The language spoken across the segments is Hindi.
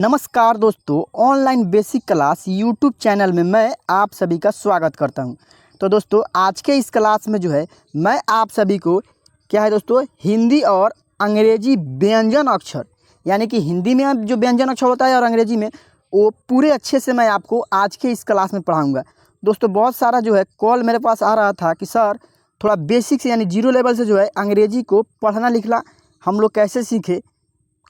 नमस्कार दोस्तों, online basic class YouTube channel में मैं आप सभी का स्वागत करता हूं। तो दोस्तों, आज के इस क्लास में जो है मैं आप सभी को क्या है दोस्तों, हिंदी और अंग्रेजी व्यंजन अक्षर यानी कि हिंदी में जो व्यंजन अक्षर होता है और अंग्रेजी में वो पूरे अच्छे से मैं आपको आज के इस क्लास में पढ़ाऊँगा। दोस्तों, बहुत सारा जो है कॉल मेरे पास आ रहा था कि सर थोड़ा बेसिक से यानी जीरो लेवल से जो है अंग्रेजी को पढ़ना लिखना हम लोग कैसे सीखें,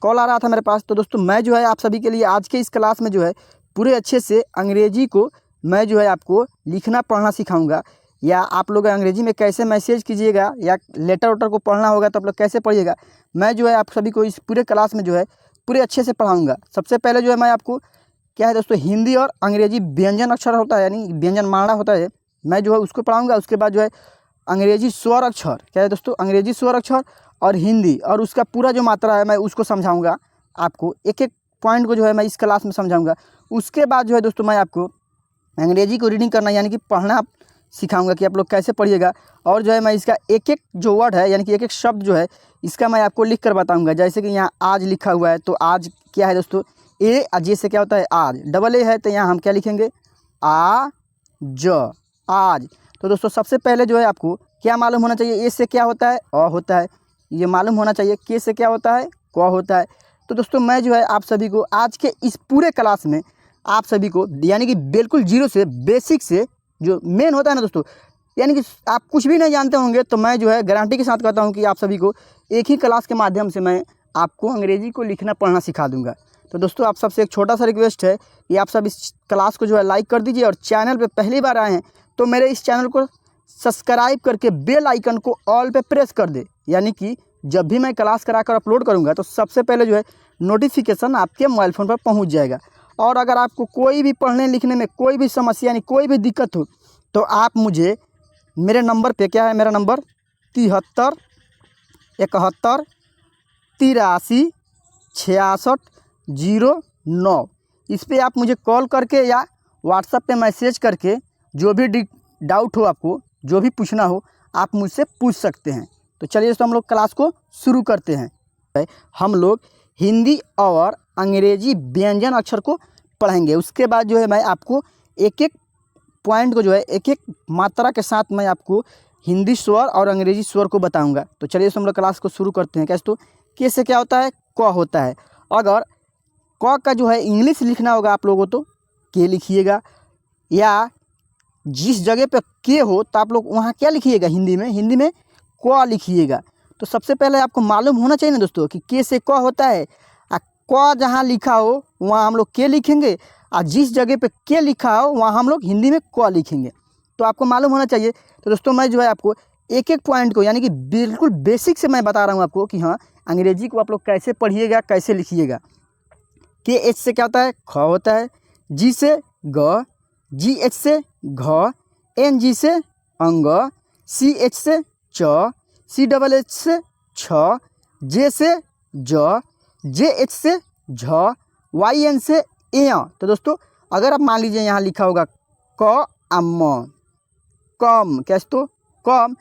कॉल आ रहा था मेरे पास। तो दोस्तों, मैं जो है आप सभी के लिए आज के इस क्लास में जो है पूरे अच्छे से अंग्रेजी को मैं जो है आपको लिखना पढ़ना सिखाऊंगा, या आप लोग अंग्रेजी में कैसे मैसेज कीजिएगा या लेटर वेटर को पढ़ना होगा तो आप लोग कैसे पढ़िएगा, मैं जो है आप सभी को इस पूरे क्लास में जो है पूरे अच्छे से पढ़ाऊँगा। सबसे पहले जो है मैं आपको क्या है दोस्तों, हिंदी और अंग्रेजी व्यंजन अक्षर होता है यानी व्यंजन माणा होता है, मैं जो है उसको पढ़ाऊँगा। उसके बाद जो है अंग्रेजी स्वर अक्षर क्या है दोस्तों, अंग्रेजी स्वर अक्षर और हिंदी और उसका पूरा जो मात्रा है मैं उसको समझाऊंगा आपको, एक एक पॉइंट को जो है मैं इस क्लास में समझाऊंगा। उसके बाद जो है दोस्तों मैं आपको अंग्रेजी को रीडिंग करना यानी कि पढ़ना सिखाऊंगा कि आप लोग कैसे पढ़िएगा, और जो है मैं इसका एक एक जो वर्ड है यानी कि एक एक शब्द जो है इसका मैं आपको लिख कर बताऊँगा। जैसे कि यहाँ आज लिखा हुआ है, तो आज क्या है दोस्तों, ए जे से क्या होता है आज, डबल ए है तो यहाँ हम क्या लिखेंगे आ ज आज। तो दोस्तों सबसे पहले जो है आपको क्या मालूम होना चाहिए, ए से क्या होता है अ होता है, ये मालूम होना चाहिए। के से क्या होता है क होता है। तो दोस्तों मैं जो है आप सभी को आज के इस पूरे क्लास में आप सभी को यानी कि बिल्कुल जीरो से बेसिक से जो मेन होता है ना दोस्तों, यानी कि आप कुछ भी नहीं जानते होंगे तो मैं जो है गारंटी के साथ कहता हूँ कि आप सभी को एक ही क्लास के माध्यम से मैं आपको अंग्रेजी को लिखना पढ़ना सिखा दूँगा। तो दोस्तों आप सबसे एक छोटा सा रिक्वेस्ट है कि आप सब इस क्लास को जो है लाइक कर दीजिए, और चैनल पर पहली बार आए हैं तो मेरे इस चैनल को सब्सक्राइब करके बेल आइकन को ऑल पे प्रेस कर दे, यानी कि जब भी मैं क्लास कराकर अपलोड करूंगा तो सबसे पहले जो है नोटिफिकेशन आपके मोबाइल फ़ोन पर पहुंच जाएगा। और अगर आपको कोई भी पढ़ने लिखने में कोई भी समस्या यानी कोई भी दिक्कत हो तो आप मुझे मेरे नंबर पे, क्या है मेरा नंबर 73 71 83 66 09, इस पर आप मुझे कॉल करके या व्हाट्सएप पे मैसेज करके जो भी डाउट हो, आपको जो भी पूछना हो आप मुझसे पूछ सकते हैं। तो चलिए दोस्तों हम लोग क्लास को शुरू करते हैं। हम लोग हिंदी और अंग्रेजी व्यंजन अक्षर को पढ़ेंगे। उसके बाद जो है मैं आपको एक एक पॉइंट को जो है एक एक मात्रा के साथ मैं आपको हिंदी स्वर और अंग्रेजी स्वर को बताऊंगा। तो चलिए दोस्तों हम लोग क्लास को शुरू करते हैं। कैसे, तो के से क्या होता है क होता है। अगर क का जो है इंग्लिश लिखना होगा आप लोगों तो के लिखिएगा, या जिस जगह पे के हो तो आप लोग वहाँ क्या लिखिएगा, हिंदी में क लिखिएगा। तो सबसे पहले आपको मालूम होना चाहिए ना दोस्तों कि के से क होता है, क जहाँ लिखा हो वहाँ हम लोग के लिखेंगे, और जिस जगह पे के लिखा हो वहाँ हम लोग हिंदी में क लिखेंगे। तो आपको मालूम होना चाहिए। तो दोस्तों मैं जो है आपको एक एक पॉइंट को यानी कि बिल्कुल बेसिक से मैं बता रहा हूँ आपको कि हाँ अंग्रेजी को आप लोग कैसे पढ़िएगा कैसे लिखिएगा। के एच से क्या होता है ख होता है, जी से ग, जी एच से घ, एन जी से अंग, सी एच से च, सी डबल एच से छ, जे से ज, जे एच से झ, वाई एन से एय। तो दोस्तों अगर आप मान लीजिए यहाँ लिखा होगा क अम कम, कैसे तो कम,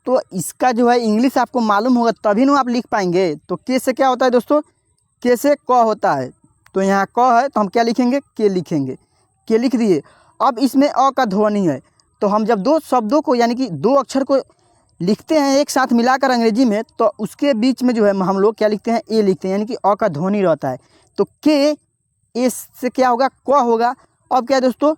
तो इसका जो है इंग्लिश आपको मालूम होगा तभी ना आप लिख पाएंगे। तो के से क्या होता है दोस्तों, के से क होता है, तो यहाँ क है तो हम क्या लिखेंगे के लिखेंगे, के लिख दिए। अब इसमें अ का ध्वनि है, तो हम जब दो शब्दों को यानी कि दो अक्षर को लिखते हैं एक साथ मिलाकर अंग्रेजी में, तो उसके बीच में जो है हम लोग क्या लिखते हैं ए लिखते हैं, यानी कि अ का ध्वनि रहता है। तो के ए से क्या होगा क होगा। अब क्या है दोस्तों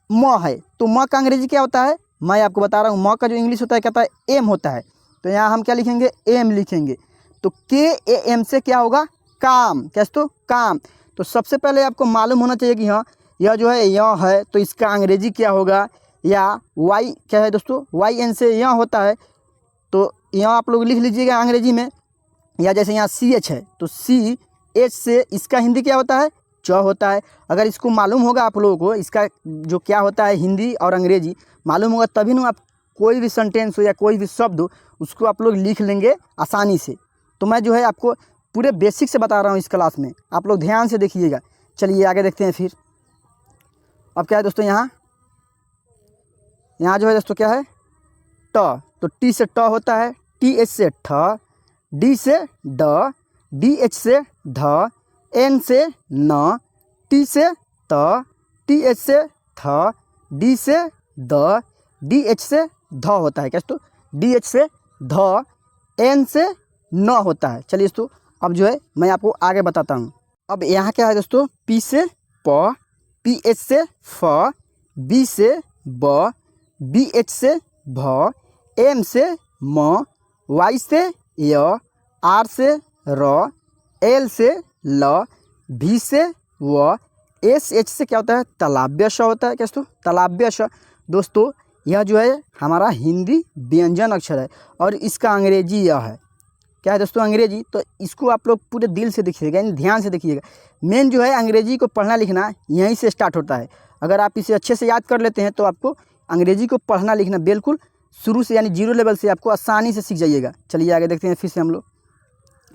म है, तो म का अंग्रेजी क्या होता है, मैं आपको बता रहा हूँ म का जो इंग्लिश होता है कहता है एम होता है, तो यहाँ हम क्या लिखेंगे एम लिखेंगे। तो के ए एम से क्या होगा काम, कैसे तो काम। तो सबसे पहले आपको मालूम होना चाहिए कि हाँ यह जो है यह है तो इसका अंग्रेजी क्या होगा, या वाई क्या है दोस्तों वाई एन से यह होता है, तो यहाँ आप लोग लिख लीजिएगा अंग्रेजी में। या जैसे यहाँ सी एच है तो सी एच से इसका हिंदी क्या होता है च होता है। अगर इसको मालूम होगा आप लोगों को इसका जो क्या होता है हिंदी और अंग्रेजी मालूम होगा तभी ना आप कोई भी सेंटेंस हो या कोई भी शब्द हो उसको आप लोग लिख लेंगे आसानी से। तो मैं जो है आपको पूरे बेसिक से बता रहा हूँ इस क्लास में, आप लोग ध्यान से देखिएगा। चलिए आगे देखते हैं फिर। अब क्या है दोस्तों यहाँ जो है दोस्तों क्या है ट, तो टी से ट होता है, टी एच से ठ, डी से ड, डी एच से ध, एन से न, टी से त, टी एच से थ, डी से द, डी एच से ध होता है। क्या दोस्तों? डी एच से ध, एन से न होता है। चलिए दोस्तों अब जो है मैं आपको आगे बताता हूँ। अब यहाँ क्या है दोस्तों? पी से प, पी एच से फ, बी से ब, बी एच से भ, एम से म, वाई से य, आर से र, एल से ल, भी से व, एस एच से क्या होता है? तालव्य श होता है। क्या दोस्तों? तालव्य श। दोस्तों यह जो है हमारा हिंदी व्यंजन अक्षर है और इसका अंग्रेजी यह है। क्या है दोस्तों? अंग्रेजी। तो इसको आप लोग पूरे दिल से देखिएगा, यानी ध्यान से देखिएगा। मेन जो है अंग्रेजी को पढ़ना लिखना यहीं से स्टार्ट होता है। अगर आप इसे अच्छे से याद कर लेते हैं तो आपको अंग्रेजी को पढ़ना लिखना बिल्कुल शुरू से यानी 0 लेवल से आपको आसानी से सीख जाइएगा। चलिए आगे देखते हैं फिर से हम लोग।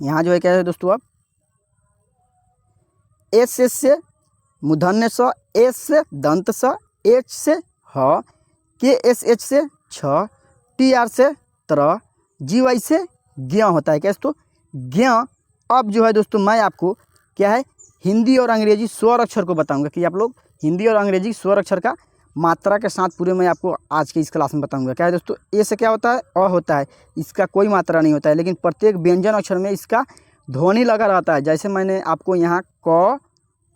यहाँ जो है क्या है दोस्तों? अब एस से मूर्धन्य स, एस से दंत स, एच से ह, के एस एच से छ, टी आर से त्र, जी वाई से ज्ञ होता है। क्या दोस्तों? ज्ञ। अब जो है दोस्तों मैं आपको क्या है हिंदी और अंग्रेजी स्वर अक्षर को बताऊंगा कि आप लोग हिंदी और अंग्रेजी स्वर अक्षर का मात्रा के साथ पूरे मैं आपको आज के इस क्लास में बताऊंगा। क्या है दोस्तों? ए से क्या होता है? अ होता है। इसका कोई मात्रा नहीं होता है, लेकिन प्रत्येक व्यंजन अक्षर में इसका ध्वनि लगा रहता है। जैसे मैंने आपको यहाँ क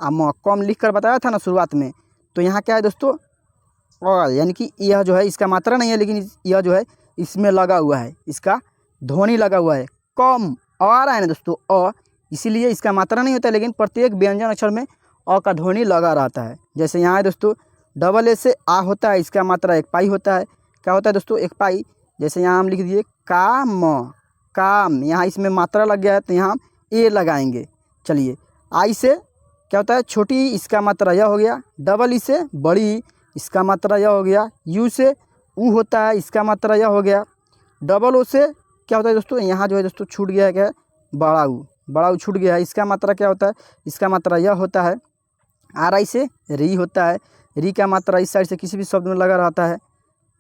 म कम लिख कर बताया था ना शुरुआत में, तो यहाँ क्या है दोस्तों? अ, यानी कि यह जो है इसका मात्रा नहीं है, लेकिन यह जो है इसमें लगा हुआ है, इसका ध्वनि लगा हुआ है। कम आ रहा है ना दोस्तों? अ, इसीलिए इसका मात्रा नहीं होता है, लेकिन प्रत्येक व्यंजन अक्षर में अ का ध्वनि लगा रहता है। जैसे यहाँ है दोस्तों डबल ए से आ होता है, इसका मात्रा 1 पाई होता है। क्या होता है दोस्तों? 1 पाई। जैसे यहाँ हम लिख दिए काम, काम, यहाँ इसमें मात्रा लग गया है तो यहाँ हम ए लगाएंगे। चलिए आई से क्या होता है? छोटी, इसका मात्रा यह हो गया। डबल ई से बड़ी, इसका मात्रा यह हो गया। यू से ऊ होता है, इसका मात्रा यह हो गया। डबल ओ से क्या होता है दोस्तों? यहाँ जो है दोस्तों छूट गया है क्या? बड़ा ऊ, बड़ा ऊ छूट गया है। इसका मात्रा क्या होता है? इसका मात्रा यह होता है। आर आई से री होता है, री का मात्रा इस साइड से किसी भी शब्द में लगा रहता है।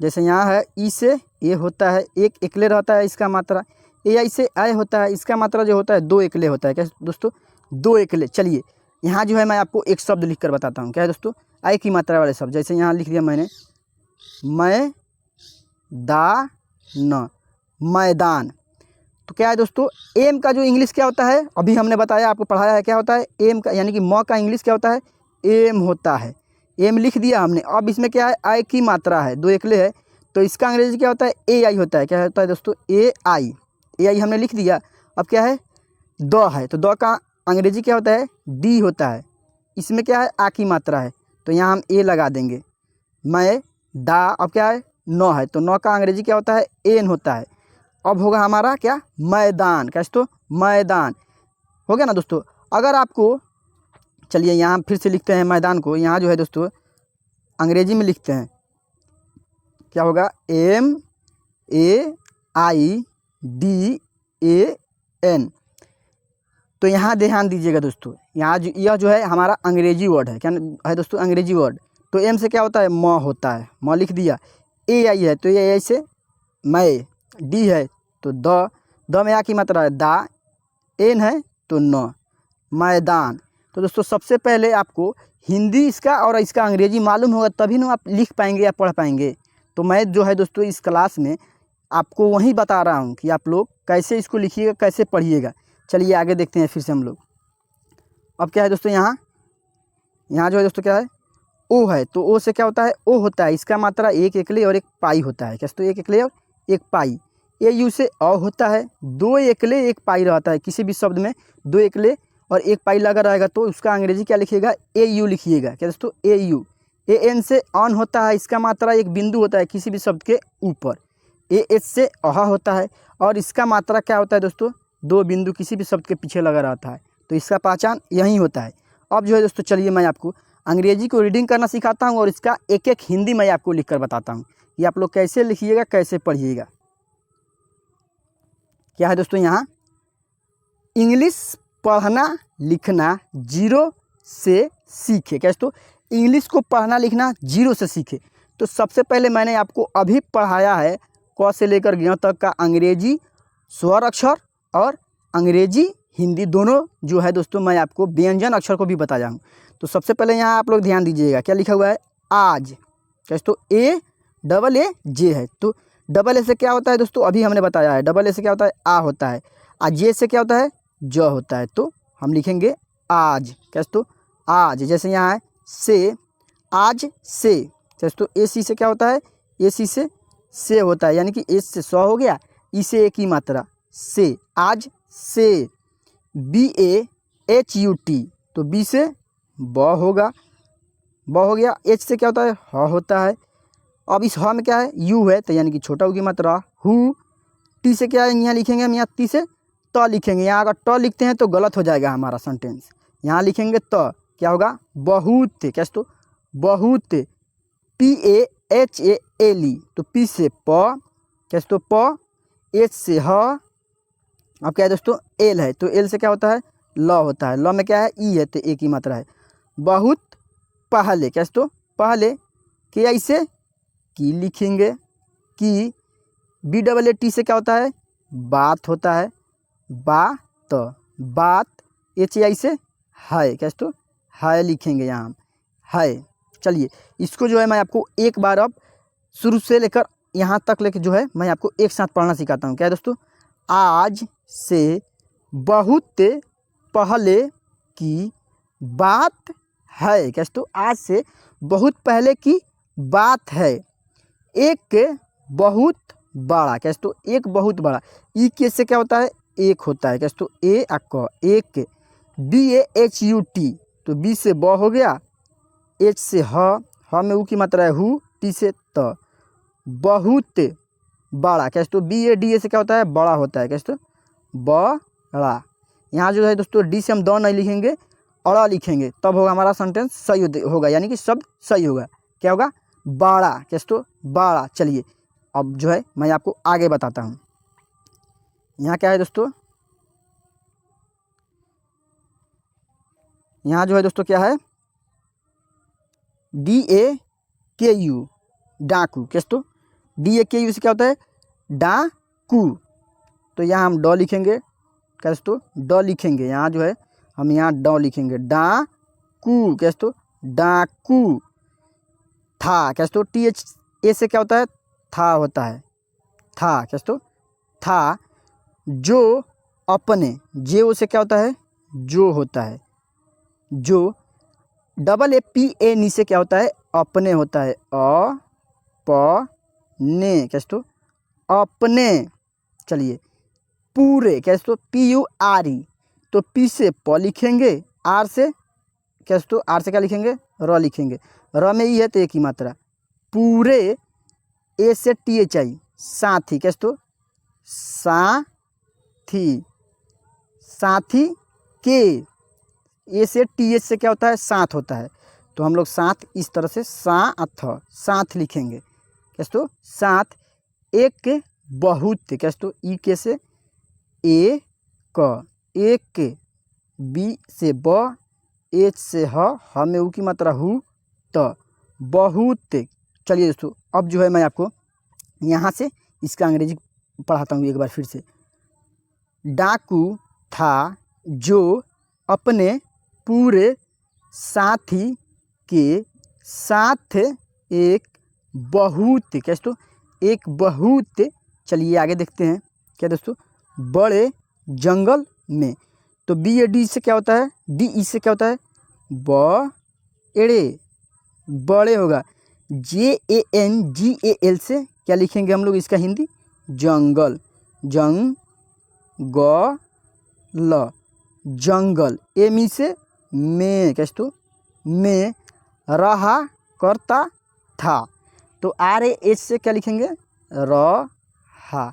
जैसे यहाँ है ई से ए होता है, एक एकले रहता है इसका मात्रा। ए आई से आय होता है, इसका मात्रा जो होता है 2 एकले होता है। क्या दोस्तों? 2 एकले। चलिए यहाँ जो है मैं आपको एक शब्द लिख कर बताता हूँ। क्या है दोस्तों? आय की मात्रा वाले शब्द। जैसे यहाँ लिख दिया मैंने मैं दा न, मैदान। तो क्या है दोस्तों? एम का जो इंग्लिश क्या होता है? अभी हमने बताया, आपको पढ़ाया है। क्या होता है एम का? यानी कि म का इंग्लिश क्या होता है? एम होता है। एम लिख दिया हमने। अब इसमें क्या है? आई की मात्रा है, 2 एकले है, तो इसका अंग्रेजी क्या होता है? ए आई होता है। क्या होता है दोस्तों? ए आई। ए आई हमने लिख दिया। अब क्या है? द है, तो द का अंग्रेजी क्या होता है? डी होता है। इसमें क्या है? आ की मात्रा है, तो यहाँ हम ए लगा देंगे। मैं दा, अब क्या है? नौ है, तो नौ का अंग्रेजी क्या होता है? एन होता है। अब होगा हमारा क्या? मैदान। क्या दोस्तों? मैदान हो गया ना दोस्तों। अगर आपको, चलिए यहाँ फिर से लिखते हैं मैदान को। यहाँ जो है दोस्तों अंग्रेजी में लिखते हैं, क्या होगा? M A I D A N. तो यहाँ ध्यान दीजिएगा दोस्तों, यहाँ यह जो है हमारा अंग्रेजी वर्ड है। क्या है दोस्तों? अंग्रेजी वर्ड। तो एम से क्या होता है? म होता है, म लिख दिया। ए आई है, तो ए आई से मैं, डी है तो द में आ की मात्रा है दा, एन है तो न, मैदान। तो दोस्तों सबसे पहले आपको हिंदी इसका और इसका अंग्रेजी मालूम होगा, तभी ना आप लिख पाएंगे या पढ़ पाएंगे। तो मैं जो है दोस्तों इस क्लास में आपको वही बता रहा हूँ कि आप लोग कैसे इसको लिखिएगा, कैसे पढ़िएगा। चलिए आगे देखते हैं फिर से हम लोग। अब क्या है दोस्तों? यहाँ जो है दोस्तों क्या है? ओ है, तो ओ से क्या होता है? ओ होता है, इसका मात्रा 1 एकले और 1 पाई होता है। क्या दोस्तों? 1 एकले और 1 पाई। ए यू से अ होता है, 2 एकले 1 पाई रहता है। किसी भी शब्द में 2 एकले और 1 पाई लगा रहेगा तो उसका अंग्रेजी क्या लिखिएगा? ए यू लिखिएगा। क्या दोस्तों? ए यू। ए एन से ऑन होता है, इसका मात्रा 1 बिंदु होता है किसी भी शब्द के ऊपर। ए एच से अहा होता है और इसका मात्रा क्या होता है दोस्तों? 2 बिंदु किसी भी शब्द के पीछे लगा रहता है, तो इसका पहचान यही होता है। अब जो है दोस्तों चलिए मैं आपको अंग्रेजी को रीडिंग करना सिखाता हूँ और इसका एक एक हिंदी मैं आपको लिख कर बताता हूँ कि आप लोग कैसे लिखिएगा, कैसे पढ़िएगा। क्या है दोस्तों? यहाँ इंग्लिश पढ़ना लिखना 0 से सीखे। क्या दोस्तों? इंग्लिश को पढ़ना लिखना 0 से सीखे। तो सबसे पहले मैंने आपको अभी पढ़ाया है क से लेकर ज्ञ तक का अंग्रेजी स्वर अक्षर और अंग्रेजी हिंदी दोनों जो है दोस्तों मैं आपको व्यंजन अक्षर को भी बताया हूँ। तो सबसे पहले यहाँ आप लोग ध्यान दीजिएगा, क्या लिखा हुआ है आज, कैसे तो ए डबल ए जे है। तो डबल ए से क्या होता है दोस्तों, अभी हमने बताया है, डबल ए से क्या होता है आ होता है, और जे से क्या होता है ज होता है। तो हम लिखेंगे आज, कैसे तो आज, जैसे यहाँ है से, आज से, कैसे तो ए सी से क्या होता है ए सी से होता है, यानी कि एस से सौ हो गया, ई से एक ही मात्रा से, आज से। B A H U T, तो बी से ब होगा, ब हो गया। एच से क्या होता है ह होता है, अब इस ह में क्या है यू है, तो यानी कि छोटा u की मात्रा हु। टी से क्या है यहाँ लिखेंगे हम, यहाँ टी से त लिखेंगे, यहाँ अगर ट लिखते हैं तो गलत हो जाएगा हमारा सेंटेंस, यहाँ लिखेंगे त, क्या होगा बहुत, कैसे तो बहुत, P A H A L E, तो पी से प, कैसे तो प, एच से ह, अब क्या है दोस्तों एल है, तो एल से क्या होता है ल होता है, ल में क्या है ई है, तो एक ही मात्रा है। बहुत पहले, कैसे तो पहले, कि ऐसे की लिखेंगे, कि बी डबल ए टी से क्या होता है बात होता है, बात, बात, एच आई से है, कैसे तो है लिखेंगे यहाँ हम, है। चलिए इसको जो है मैं आपको एक बार अब शुरू से लेकर यहाँ तक लेकर जो है मैं आपको एक साथ पढ़ना सिखाता हूँ। क्या है दोस्तों, आज से बहुत पहले की बात है, कैसे तो आज से बहुत पहले की बात है, एक बहुत बड़ा, कैसे तो एक बहुत बड़ा, ई के से क्या होता है एक होता है, कैसे तो ए आ क, एक। B A H U T, तो बी से ब हो गया, एच से ह में ऊ की मात्रा है हु, टी से त, बहुत बड़ा, कैसे तो बी ए डी ए से क्या होता है बड़ा होता है, कैसे तो बड़ा। यहाँ जो है दोस्तों डी से हम द नहीं लिखेंगे, अड़ा लिखेंगे, तब होगा हमारा सेंटेंस सही होगा, यानी कि शब्द सही होगा, क्या होगा बड़ा, कैसे तो बड़ा। चलिए अब जो है मैं आपको आगे बताता हूँ। यहाँ क्या है दोस्तों, यहाँ जो है दोस्तों क्या है डी ए के यू, डाकू, कैसे तो डी ए के यू से क्या होता है डाकू, तो यहाँ हम ड लिखेंगे, कैसे तो ड लिखेंगे, यहाँ जो है हम यहाँ ड लिखेंगे, डाकू, कैसे तो डाकू। था, कैसे तो टी एच ए से क्या होता है था होता है, था, कैसे तो था। जो अपने, जे ओ से क्या होता है जो होता है, जो। डबल ए पी ए नी से क्या होता है अपने होता है, अ प ने, कैसे तो अपने। चलिए पूरे, कैसे तो पी यू आर ई, तो पी से प लिखेंगे, आर से, कैसे तो आर से क्या लिखेंगे र लिखेंगे, र में ई है तो एक ही मात्रा, पूरे। ए से टी एच आई साथी, कैसे तो साथी, साथी के, ए से टी एच से क्या होता है साथ होता है, तो हम लोग साथ इस तरह से साथ लिखेंगे, कैसे तो साथ। एक बहुत, कैसे तो ई के से ए क, एक। बी से ब, एच से ह में ऊ की मात्रा हु, त, बहुत। चलिए दोस्तों अब जो है मैं आपको यहाँ से इसका अंग्रेजी पढ़ाता हूँ एक बार फिर से। डाकू था जो अपने पूरे साथी के साथ एक बहुत, कैसे तो एक बहुत। चलिए आगे देखते हैं, क्या दोस्तों बड़े जंगल में, तो बी ए डी से क्या होता है डी ई से क्या होता है बड़े, बड़े होगा। जे A N G A L से क्या लिखेंगे हम लोग इसका हिंदी जंगल, जंग ग ल, जंगल। एम ई से में, कैसे तो में। रहा करता था, तो आर ए एच से क्या लिखेंगे रहा,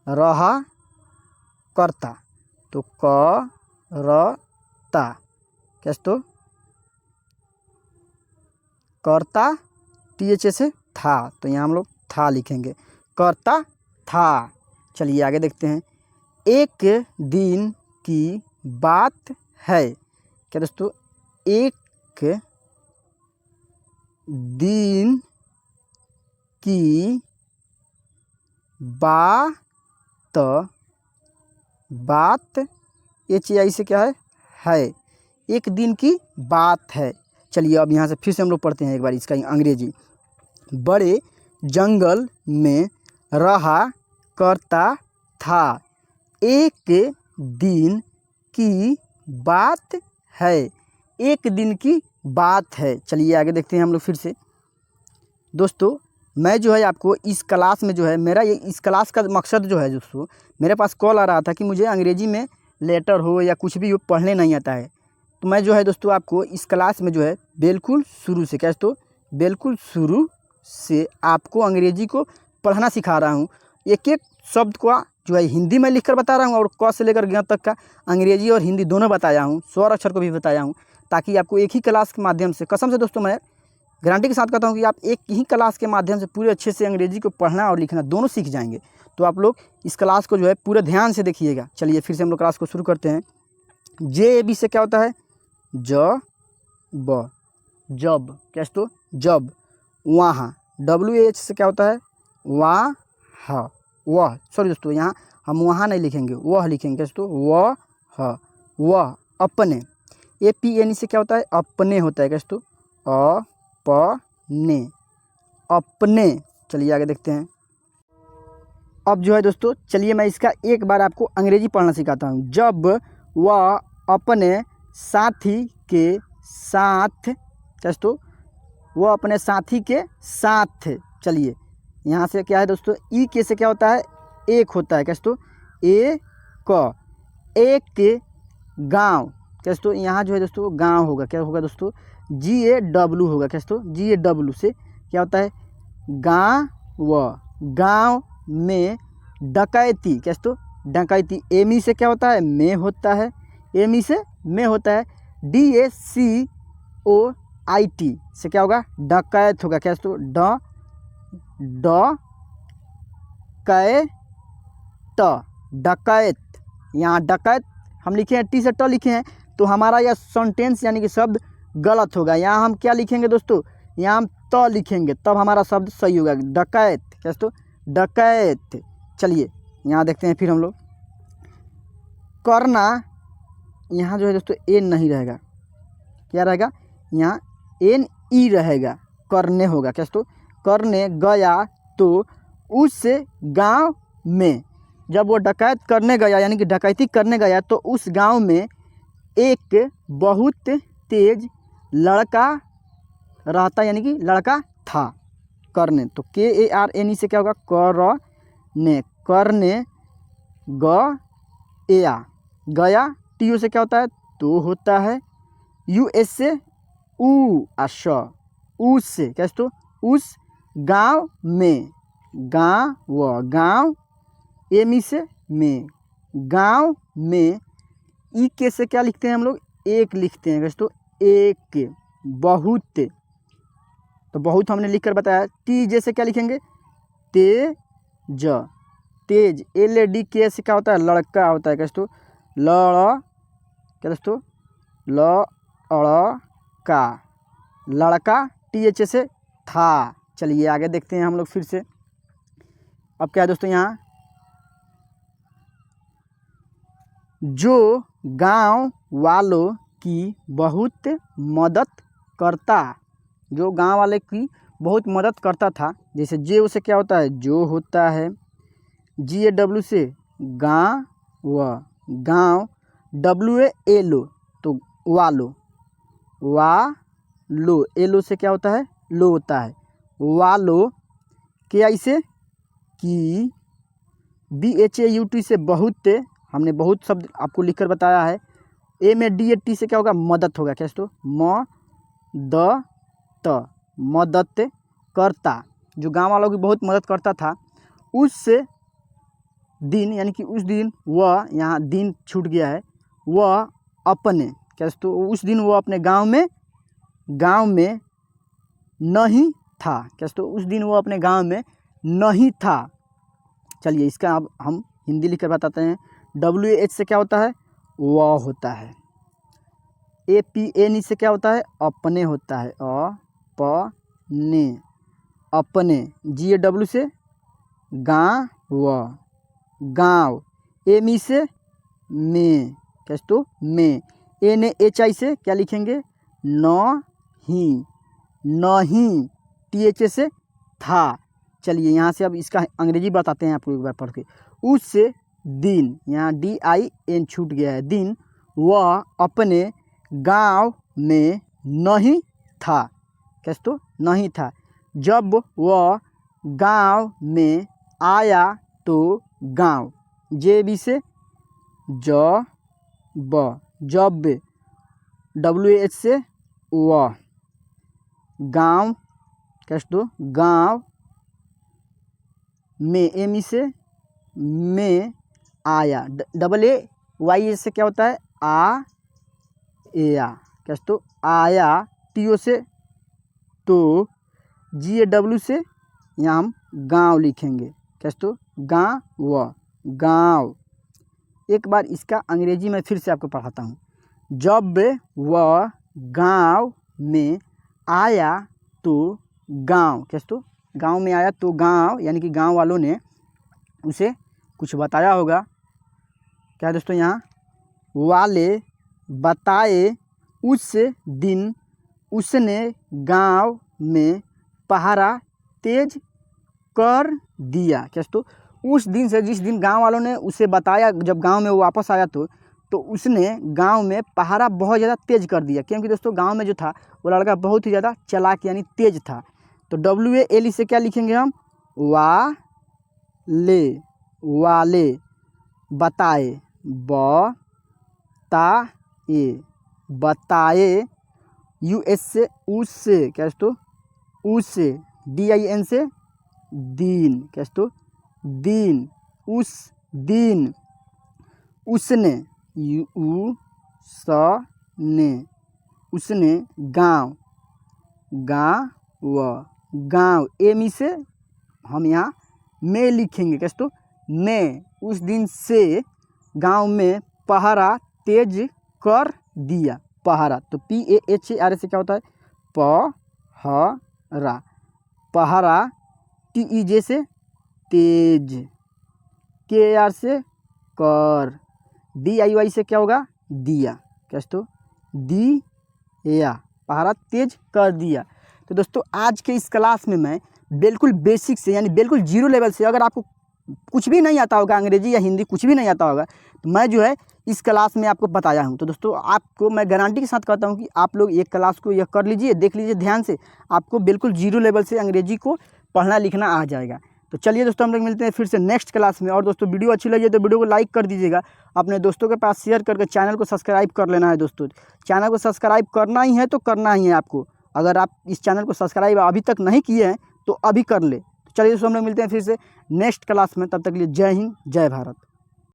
रहा करता, तो क र ता, कैसे तो करता, टी एच ए से था, तो यहाँ हम लोग था लिखेंगे, करता था। चलिए आगे देखते हैं। एक दिन की बात है, क्या दोस्तों एक दिन की बात HAI से क्या है, एक दिन की बात है। चलिए अब यहाँ से फिर से हम लोग पढ़ते हैं एक बार इसका अंग्रेजी। बड़े जंगल में रहा करता था, एक दिन की बात है, एक दिन की बात है। चलिए आगे देखते हैं हम लोग फिर से। दोस्तों मैं जो है आपको इस क्लास में जो है मेरा ये इस क्लास का मकसद जो है दोस्तों, मेरे पास कॉल आ रहा था कि मुझे अंग्रेजी में लेटर हो या कुछ भी हो पढ़ने नहीं आता है, तो मैं जो है दोस्तों आपको इस क्लास में जो है बिल्कुल शुरू से क्या दोस्तों, बिल्कुल शुरू से आपको अंग्रेजी को पढ़ना सिखा रहा हूँ। एक एक शब्द को जो है हिंदी में लिखकर बता रहा हूँ और क से लेकर ग तक का अंग्रेजी और हिंदी दोनों बताया हूँ, स्वर अक्षर को भी बताया हूँ, ताकि आपको एक ही क्लास के माध्यम से, कसम से दोस्तों मैं गारंटी के साथ कहता हूँ कि आप एक ही क्लास के माध्यम से पूरे अच्छे से अंग्रेजी को पढ़ना और लिखना दोनों सीख जाएंगे। तो आप लोग इस क्लास को जो है पूरे ध्यान से देखिएगा। चलिए फिर से हम लोग क्लास को शुरू करते हैं। JAB से क्या होता है, जब, क्या दोस्तों, जब। वहाँ, WAH से क्या होता है, वह। सॉरी दोस्तों, यहाँ हम वहाँ नहीं लिखेंगे, वह लिखेंगे दोस्तों, वह। अपने, APNE से क्या होता है, अपने होता है दोस्तों, अपने। चलिए आगे देखते हैं। अब जो है दोस्तों, चलिए मैं इसका एक बार आपको अंग्रेजी पढ़ना सिखाता हूँ। जब वह अपने साथी के साथ, दोस्तों वह अपने साथी के साथ। चलिए यहाँ से क्या है दोस्तों, ई के से क्या होता है, एक होता है दोस्तों, एक के गांव। दोस्तों यहाँ जो है दोस्तों गांव होगा, क्या होगा दोस्तों, GAW होगा। दोस्तों GAW से क्या होता है, गांव में डकैती। दोस्तों डकैती। एमी से क्या होता है, में होता है, एमी से में होता है। DACOIT से क्या होगा, डकैत होगा। क्या दोस्तों, डकैत। यहाँ डकैत हम लिखे हैं, टी से ट लिखे हैं, तो हमारा यह सेंटेंस यानी कि शब्द गलत होगा। यहाँ हम क्या लिखेंगे दोस्तों, यहाँ हम त लिखेंगे, तब हमारा शब्द सही होगा, डकैत। क्या दोस्तों, डकैत। चलिए यहाँ देखते हैं फिर हम लोग। करना, यहाँ जो है दोस्तों ए नहीं रहेगा, क्या रहेगा, यहाँ NE रहेगा, करने होगा। क्या दोस्तों, करने गया तो उस गांव में, जब वो डकैत करने गया यानी कि डकैती करने गया, तो उस गांव में एक बहुत तेज लड़का रहता, यानी कि लड़का था। करने, तो KARNE से क्या होगा, करने गया। TO से क्या होता है, तो होता है। US से उस से, क्या दोस्तों, उस गांव में, गांव। एमी से में, गांव में। के से क्या लिखते हैं हम लोग, एक लिखते हैं दोस्तों, एक। बहुत, तो बहुत हमने लिखकर बताया। TJ से क्या लिखेंगे, तेज। LADK से क्या होता है, लड़का होता है। क्या दोस्तों, क्या दोस्तों, लड़का। TH से था। चलिए आगे देखते हैं हम लोग फिर से। अब क्या है दोस्तों, यहाँ जो गांव वालों की बहुत मदद करता, जो गांव वाले की बहुत मदद करता था। जैसे जे से क्या होता है, जो होता है। GAW से गांव, WALO तो वालो। एलो से क्या होता है, लो होता है, वालो। KI से की। BHAUT से बहुत, हमने बहुत शब्द आपको लिखकर बताया है। MADAT से क्या होगा, मदद होगा। क्या दोस्तों, मदद करता, जो गांव वालों की बहुत मदद करता था। उस दिन, यानी कि उस दिन वह, यहाँ दिन छूट गया है, वह अपने, क्या दोस्तों, उस दिन वह अपने गांव में नहीं था। क्या दोस्तों, उस दिन वो अपने गांव में नहीं था। चलिए इसका अब हम हिंदी लिखकर बताते हैं। WH से क्या होता है, वह होता है। APNE से क्या होता है, अपने होता है, अपने। GAW से गांव। ME से में, कैसे तो में, NHI से क्या लिखेंगे नहीं, नहीं, THA से था। चलिए यहाँ से अब इसका अंग्रेजी बताते हैं आपको एक बार पढ़ के। उससे दिन, यहाँ DIN छूट गया है, दिन वह अपने गांव में नहीं था, कैसे तो नहीं था। जब वह गांव में आया तो गांव, JB से जब, WH से वह, गांव कैसे तो गांव में, ME से में आया, AAYA से क्या होता है आया, कैसे तो आया। TO से तो, GAW से यहाँ हम गांव लिखेंगे, कैसे तो गांव। एक बार इसका अंग्रेजी में फिर से आपको पढ़ाता हूँ। जब वह गांव में आया तो गांव, कैसे तो गांव में आया तो गांव, यानी कि गांव वालों ने उसे कुछ बताया होगा। क्या दोस्तों, यहाँ वाले बताए, उस दिन उसने गांव में पहरा तेज कर दिया, कैसे तो उस दिन से, जिस दिन गांव वालों ने उसे बताया, जब गांव में वो वापस आया तो उसने गांव में पहरा बहुत ज़्यादा तेज कर दिया, क्योंकि दोस्तों गांव में जो था वो लड़का बहुत ही ज़्यादा चालाक यानी तेज था। तो WALE से क्या लिखेंगे हम वाले बताए, बताए। US से उससे, कैसे तो उससे, DIN से दिन, कैसे तो दिन, उस दिन, उसने, उसने गांव, ME से हम यहाँ में लिखेंगे, कैसे तो में, उस दिन से गांव में पहरा तेज कर दिया, पहरा। तो PAHARA से क्या होता है पहरा। TEJ से तेज, KAR से कर, DIY से क्या होगा दिया, कैसे तो दिया, पहरा तेज कर दिया। तो दोस्तों आज के इस क्लास में मैं बिल्कुल बेसिक से, यानी बिल्कुल जीरो लेवल से, अगर आपको कुछ भी नहीं आता होगा, अंग्रेजी या हिंदी कुछ भी नहीं आता होगा, तो मैं जो है इस क्लास में आपको बताया हूं। तो दोस्तों आपको मैं गारंटी के साथ कहता हूं कि आप लोग ये क्लास को यह कर लीजिए, देख लीजिए ध्यान से, आपको बिल्कुल जीरो लेवल से अंग्रेजी को पढ़ना लिखना आ जाएगा। तो चलिए दोस्तों, हम लोग मिलते हैं फिर से नेक्स्ट क्लास में। और दोस्तों वीडियो अच्छी लगी तो वीडियो को लाइक कर दीजिएगा, अपने दोस्तों के पास शेयर करके चैनल को सब्सक्राइब कर लेना है। दोस्तों चैनल को सब्सक्राइब करना ही है तो करना ही है आपको। अगर आप इस चैनल को सब्सक्राइब अभी तक नहीं किए हैं तो अभी कर ले। तो चलिए दोस्तों, हम लोग मिलते हैं फिर से नेक्स्ट क्लास में, तब तक के लिए जय हिंद, जय भारत।